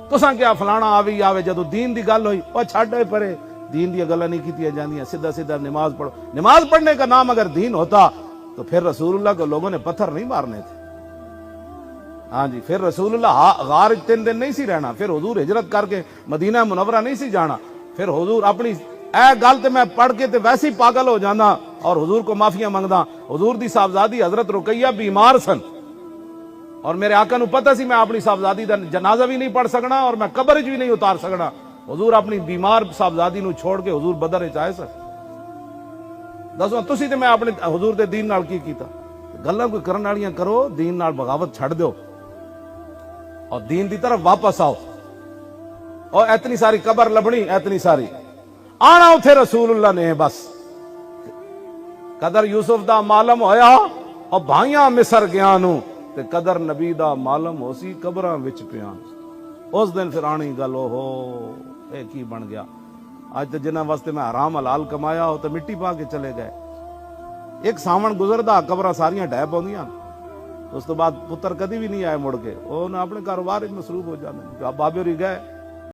تساں کیا فلانا آوی آوے جدو دین دی گل ہوئی وہ چھڈ ہوئے پرے، دین دی گلاں نہیں کیتیاں جاندیاں، سیدھا سیدھا نماز پڑھو۔ نماز پڑھنے کا نام اگر دین ہوتا تو پھر رسول اللہ کو لوگوں نے پتھر نہیں مارنے تھے۔ ہاں جی، پھر رسول اللہ غار 3 دن نہیں سی رہنا، پھر حضور ہجرت کر کے مدینہ منورہ نہیں سی جانا، پھر حضور اپنی اے گل تے میں پڑھ کے تے ویسے ہی پاگل ہو جانا اور حضور کو معافیاں منگدا۔ حضور دی صاحبزادی حضرت رقیہ بیمار سن اور میرے آقا نو پتہ سی میں اپنی صاحبزادی دا جنازہ بھی نہیں پڑھ سکنا اور میں قبر وچ بھی نہیں اتار سکنا۔ حضور اپنی بیمار صاحبزادی نو چھوڑ کے حضور بدر وچ آئے سن۔ دسو تسی تے میں اپنے حضور دے دین نال کی کیتا؟ گلاں کوئی کرن والیاں کرو، دین نال بغاوت چھڈ دیو اور دین دی طرف واپس آؤ۔ اور اتنی ساری قبر لبنی، اتنی ساری آنا اتھے رسول اللہ نے بس قدر یوسف دا معلوم ہویا اور بھائیاں مصر گیا نو تے قدر نبی دا معلوم ہو سی قبراں وچ پیاں۔ اس دن پھر آنی گل او ہو اے کی بن گیا۔ اج تے جنہاں واسطے میں حرام حلال کمایا ہو تے مٹی پا کے چلے گئے۔ ایک ساون گزردا قبراں ساریاں ڈھہ پوندیاں، اس تو بعد پتر کدی بھی نہیں آئے مڑ کے، انہاں اپنے کاروبار وچ مصروف ہو جاندے۔ بابے ہوری گئے